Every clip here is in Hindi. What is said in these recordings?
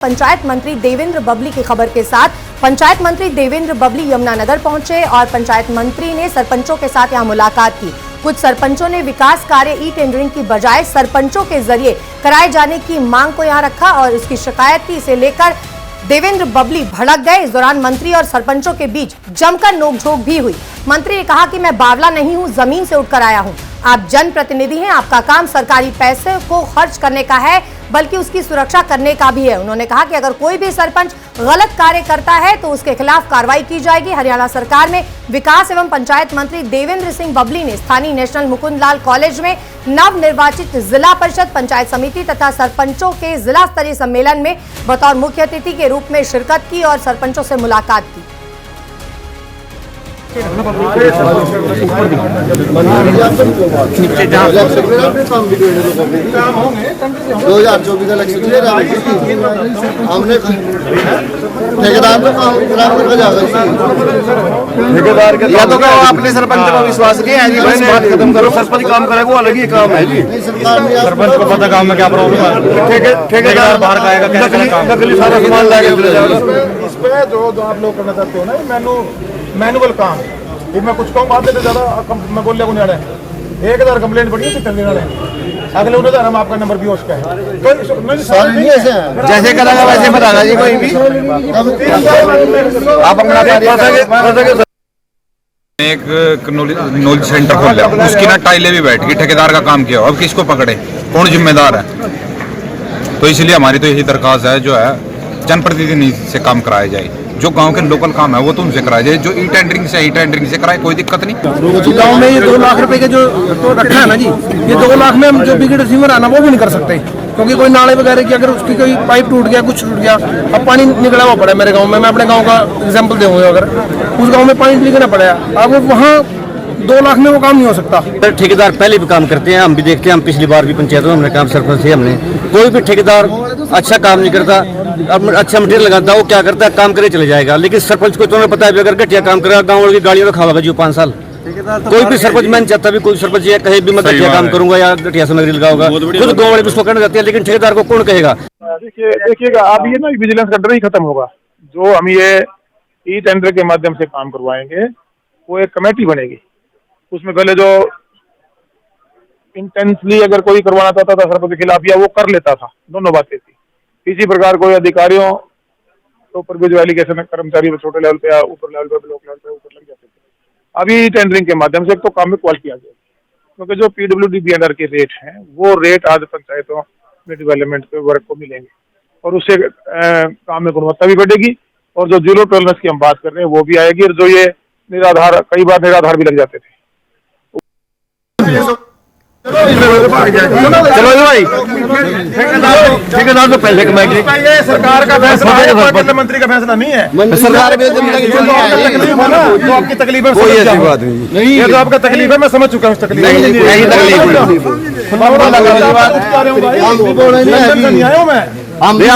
पंचायत मंत्री देवेंद्र बबली की खबर के साथ पंचायत मंत्री देवेंद्र बबली यमुनानगर पहुंचे और पंचायत मंत्री ने सरपंचों के साथ यहां मुलाकात की। कुछ सरपंचों ने विकास कार्य ई टेंडरिंग की बजाय सरपंचों के जरिए कराए जाने की मांग को यहां रखा और उसकी शिकायत की। इसे लेकर देवेंद्र बबली भड़क गए। इस दौरान मंत्री और सरपंचों के बीच जमकर नोकझोंक भी हुई। मंत्री ने कहा कि मैं बावला नहीं हूं, जमीन से उठकर आया हूं। आप जनप्रतिनिधि हैं, आपका काम सरकारी पैसे को खर्च करने का है बल्कि उसकी सुरक्षा करने का भी है। उन्होंने कहा कि अगर कोई भी सरपंच गलत कार्य करता है तो उसके खिलाफ कार्रवाई की जाएगी। हरियाणा सरकार में विकास एवं पंचायत मंत्री देवेंद्र सिंह बबली ने स्थानीय नेशनल मुकुंदलाल कॉलेज में नवनिर्वाचित जिला परिषद, पंचायत समिति तथा सरपंचों के जिला स्तरीय सम्मेलन में बतौर मुख्य अतिथि के रूप में शिरकत की और सरपंचों से मुलाकात की। 2024 हमने ठेकेदार को काम खराब करके जाएगा। ठेकेदार के या तो क्या अपने सरपंच पर विश्वास नहीं है जी, बस बात खत्म करो। सरपंच काम करेगा वो अलग ही काम है जी। सरपंच को पता काम में क्या प्रॉब्लम है। ठेकेदार बाहर का आएगा, नकली सारा सामान लाएगा। इस पे जो आप लोग करना चाहते हो ना मैनुअल काम, ये मैं कुछ कहूँ आधे से ज्यादा मैं बोल लिया 1000 कंप्लेंट पड़ी है अगले 1000 हम आपका नंबर भी हो उसका है तो जैसे करेगा वैसे बताना जी। कोई भी आप अपना एक नॉलेज सेंटर खोल लिया, उसकी ना टाइलें भी बैठ गई, ठेकेदार का काम किया। अब किसको पकड़े, कौन जिम्मेदार है? तो इसलिए हमारी तो यही दरखास्त है जो है जनप्रतिनिधि से काम कराया जाए। जो गांव के लोकल काम है वो तो उनसे कराया जाए। जो ई टेंडरिंग से कराए, कोई दिक्कत नहीं। गांव में ये 2 लाख रुपए के जो तो रखा है ना जी, ये 2 लाख में हम जो बिगड़ रिसीवर आना वो भी नहीं कर सकते, क्योंकि कोई नाले वगैरह की अगर उसकी कोई पाइप टूट गया, कुछ टूट गया, अब पानी निकला हुआ पड़ा है मेरे गाँव में। मैं अपने गाँव का एग्जाम्पल दूंगा, अगर उस गाँव में पानी निकलना पड़ा, अब वहाँ 2 लाख में वो काम नहीं हो सकता। ठेकेदार पहले भी काम करते हैं, हम भी देखते हैं। हम पिछली बार भी पंचायत में हमने काम सरपंच से हमने कोई भी ठेकेदार अच्छा काम नहीं करता, अच्छा मटेरियल लगाता, वो क्या करता है काम करे चले जाएगा। लेकिन सरपंच को तुम्हें पता है अगर घटिया काम करेगा गाँव वालों की गाड़ियों में खावागा जी 5 साल। कोई भी सरपंच मैं चाहता भी कोई सरपंच ये कहे भी मैं घटिया काम करूंगा या घटिया सामग्री लगाऊंगा, खुद गाँव वाले भी उसको कहना चाहते हैं, लेकिन ठेकेदार को कौन कहेगा? देखिएगा अब ये ना विजिलेंस का डर ही खत्म होगा। जो हम ये ई टेंडर के माध्यम से काम करवाएंगे वो एक कमेटी बनेगी। उसमें पहले जो इंटेंसली अगर कोई करवाना चाहता था सरपंच के खिलाफ या वो कर लेता था, दोनों बातें थी। इसी प्रकार कोई अधिकारियों के ऊपर भी जो एलिगेशन कर्मचारी छोटे लेवल पे या ऊपर लेवल पे, ब्लॉक लेवल पे ऊपर लग जाते थे। अभी टेंडरिंग के माध्यम से एक तो काम में क्वालिटी आ जाएगी, क्योंकि जो PWD BNR के रेट हैं वो रेट आज पंचायतों में डेवलपमेंट के वर्क को मिलेंगे और उससे काम में गुणवत्ता भी बढ़ेगी और जो जीरो टॉलरेंस की हम बात कर रहे हैं वो भी आएगी। और जो ये निराधार, कई बार निराधार भी लग जाते थे। चलो भाई, ठेकेदार तो पहले कमाएंगे। ये सरकार का फैसला है, मंत्री का फैसला नहीं है। सरकार जो आपकी तकलीफ है कोई ऐसी बात नहीं, ये जो आपका तकलीफ है मैं समझ चुका हूँ। तकलीफ नहीं आया हूँ मैं, हम भी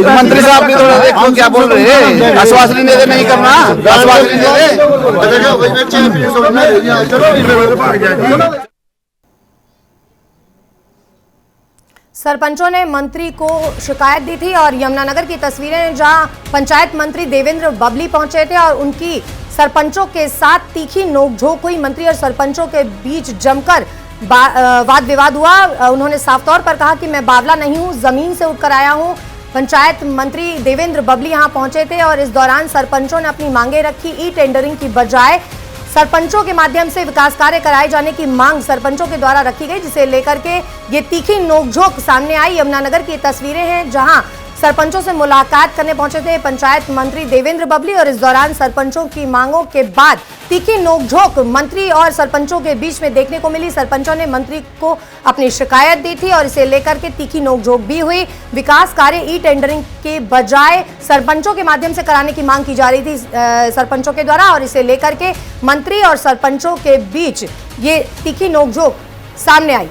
मंत्री साहब भी थोड़ा देखो क्या बोल रहे हैं। आश्वासन दे नहीं करना, आश्वासन दे। सरपंचों ने मंत्री को शिकायत दी थी और यमुनानगर की तस्वीरें जहां पंचायत मंत्री देवेंद्र बबली पहुंचे थे और उनकी सरपंचों के साथ तीखी नोकझोंक हुई। मंत्री और सरपंचों के बीच जमकर वाद विवाद हुआ। उन्होंने साफ तौर पर कहा कि मैं बावला नहीं हूं, जमीन से उठकर आया हूं। पंचायत मंत्री देवेंद्र बबली यहां पहुंचे थे और इस दौरान सरपंचों ने अपनी मांगे रखी। ई टेंडरिंग की बजाय सरपंचों के माध्यम से विकास कार्य कराए जाने की मांग सरपंचों के द्वारा रखी गई, जिसे लेकर के ये तीखी नोकझोंक सामने आई। यमुनानगर की तस्वीरें हैं जहां सरपंचों से मुलाकात करने पहुंचे थे पंचायत मंत्री देवेंद्र बबली और इस दौरान सरपंचों की मांगों के बाद तीखी नोकझोंक मंत्री और सरपंचों के बीच में देखने को मिली। सरपंचों ने मंत्री को अपनी शिकायत दी थी और इसे लेकर के तीखी नोकझोंक भी हुई। विकास कार्य ई टेंडरिंग के बजाय सरपंचों के माध्यम से कराने की मांग की जा रही थी सरपंचों के द्वारा और इसे लेकर के मंत्री और सरपंचों के बीच ये तीखी नोकझोंक सामने आई।